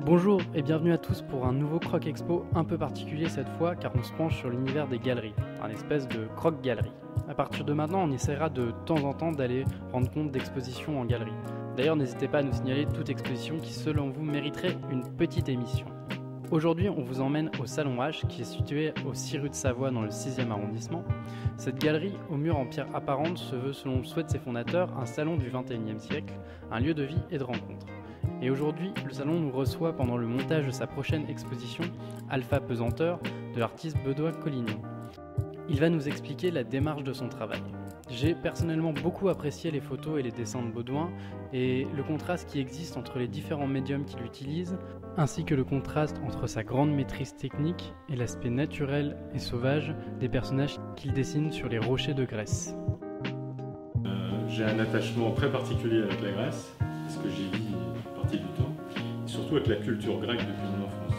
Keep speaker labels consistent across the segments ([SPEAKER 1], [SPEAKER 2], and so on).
[SPEAKER 1] Bonjour et bienvenue à tous pour un nouveau Croc Expo un peu particulier cette fois car on se penche sur l'univers des galeries, un espèce de croc-galerie. À partir de maintenant, on essaiera de temps en temps d'aller rendre compte d'expositions en galerie. D'ailleurs, n'hésitez pas à nous signaler toute exposition qui selon vous mériterait une petite émission. Aujourd'hui, on vous emmène au Salon H qui est situé au 6 rue de Savoie dans le 6e arrondissement. Cette galerie, aux murs en pierre apparente, se veut, selon le souhait de ses fondateurs, un salon du 21e siècle, un lieu de vie et de rencontre. Et aujourd'hui, le salon nous reçoit pendant le montage de sa prochaine exposition, Alpha Pesanteur, de l'artiste Benoît Collignon. Il va nous expliquer la démarche de son travail. J'ai personnellement beaucoup apprécié les photos et les dessins de Baudouin et le contraste qui existe entre les différents médiums qu'il utilise, ainsi que le contraste entre sa grande maîtrise technique et l'aspect naturel et sauvage des personnages qu'il dessine sur les rochers de Grèce.
[SPEAKER 2] J'ai un attachement très particulier avec la Grèce, parce que j'y vis une partie du temps, et surtout avec la culture grecque depuis mon enfance.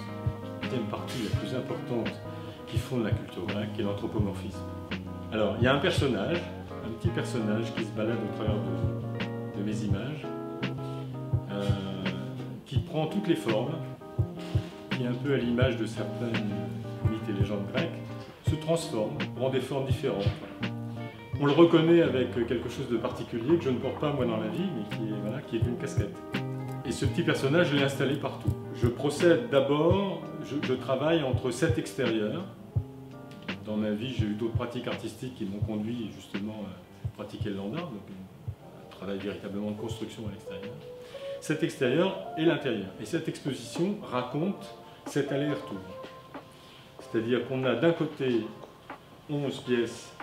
[SPEAKER 2] La deuxième partie la plus importante qui fonde la culture grecque est l'anthropomorphisme. Alors, il y a un personnage, un petit personnage qui se balade au travers de mes images, qui prend toutes les formes, qui est un peu à l'image de certaines mythes et légendes grecques, se transforme, prend des formes différentes. On le reconnaît avec quelque chose de particulier que je ne porte pas moi dans la vie, mais qui est une casquette. Et ce petit personnage, je l'ai installé partout. Je procède d'abord, je travaille entre 7 extérieurs. Dans ma vie, j'ai eu d'autres pratiques artistiques qui m'ont conduit justement à pratiquer le land art, donc un travail véritablement de construction à l'extérieur. Cet extérieur et l'intérieur. Et cette exposition raconte cet aller-retour. C'est-à-dire qu'on a d'un côté 11 pièces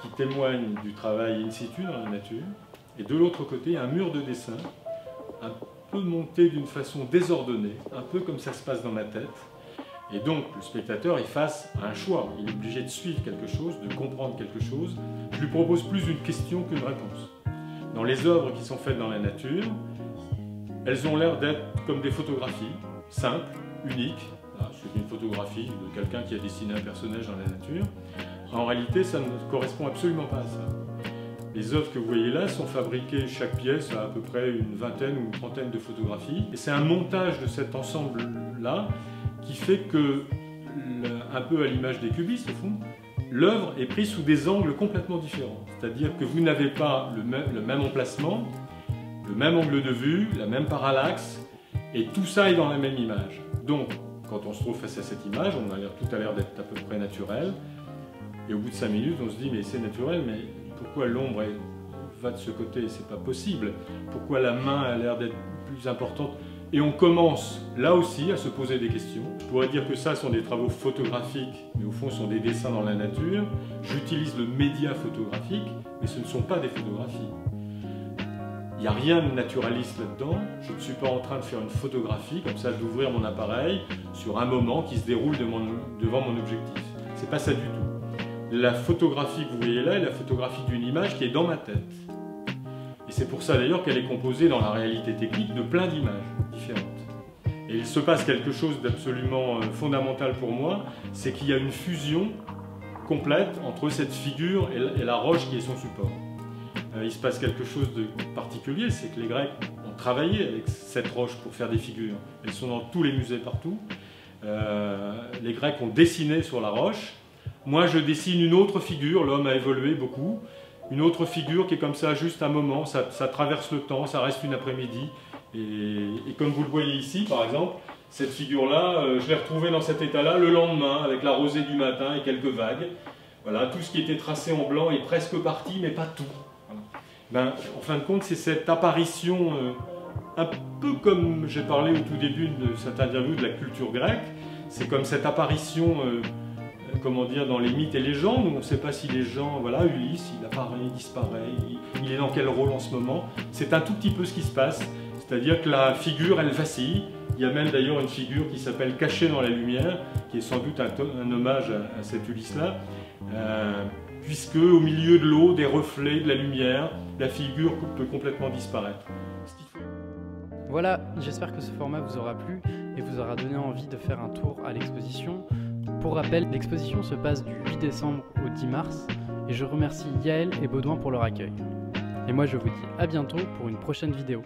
[SPEAKER 2] qui témoignent du travail in situ dans la nature, et de l'autre côté un mur de dessin, un peu monté d'une façon désordonnée, un peu comme ça se passe dans ma tête. Et donc le spectateur est face à un choix, il est obligé de suivre quelque chose, de comprendre quelque chose. Je lui propose plus une question qu'une réponse. Dans les œuvres qui sont faites dans la nature, elles ont l'air d'être comme des photographies, simples, uniques. C'est une photographie de quelqu'un qui a dessiné un personnage dans la nature. En réalité, ça ne correspond absolument pas à ça. Les œuvres que vous voyez là sont fabriquées, chaque pièce à peu près une vingtaine ou une trentaine de photographies. Et c'est un montage de cet ensemble-là qui fait que, un peu à l'image des cubistes au fond, l'œuvre est prise sous des angles complètement différents. C'est-à-dire que vous n'avez pas le même emplacement, le même angle de vue, la même parallaxe, et tout ça est dans la même image. Donc, quand on se trouve face à cette image, on a tout a l'air d'être à peu près naturel, et au bout de 5 minutes, on se dit mais c'est naturel, mais pourquoi l'ombre va de ce côté? C'est pas possible. Pourquoi la main a l'air d'être plus importante? Et on commence là aussi à se poser des questions. Je pourrais dire que ça sont des travaux photographiques, mais au fond ce sont des dessins dans la nature. J'utilise le média photographique, mais ce ne sont pas des photographies. Il n'y a rien de naturaliste là-dedans. Je ne suis pas en train de faire une photographie, comme ça, d'ouvrir mon appareil sur un moment qui se déroule devant mon objectif. C'est pas ça du tout. La photographie que vous voyez là est la photographie d'une image qui est dans ma tête. Et c'est pour ça d'ailleurs qu'elle est composée dans la réalité technique de plein d'images différentes. Et il se passe quelque chose d'absolument fondamental pour moi, c'est qu'il y a une fusion complète entre cette figure et la roche qui est son support. Il se passe quelque chose de particulier, c'est que les Grecs ont travaillé avec cette roche pour faire des figures. Elles sont dans tous les musées partout. Les Grecs ont dessiné sur la roche. Moi, je dessine une autre figure, l'homme a évolué beaucoup. Une autre figure qui est comme ça, juste un moment, ça traverse le temps, ça reste une après-midi. Et comme vous le voyez ici, par exemple, cette figure-là, je l'ai retrouvée dans cet état-là le lendemain, avec la rosée du matin et quelques vagues. Voilà, tout ce qui était tracé en blanc est presque parti, mais pas tout. Voilà. En fin de compte, c'est cette apparition, un peu comme j'ai parlé au tout début de cette interview de la culture grecque, c'est comme cette apparition, comment dire, dans les mythes et légendes, où on ne sait pas si les gens, voilà, Ulysse, il apparaît, il disparaît, il est dans quel rôle en ce moment. C'est un tout petit peu ce qui se passe, c'est-à-dire que la figure, elle vacille. Il y a même d'ailleurs une figure qui s'appelle Cachée dans la lumière, qui est sans doute un hommage à cet Ulysse-là, puisque au milieu de l'eau, des reflets, de la lumière, la figure peut complètement disparaître.
[SPEAKER 1] Voilà, j'espère que ce format vous aura plu et vous aura donné envie de faire un tour à l'exposition. Pour rappel, l'exposition se passe du 8 décembre au 10 mars et je remercie Yaël et Baudouin pour leur accueil. Et moi je vous dis à bientôt pour une prochaine vidéo.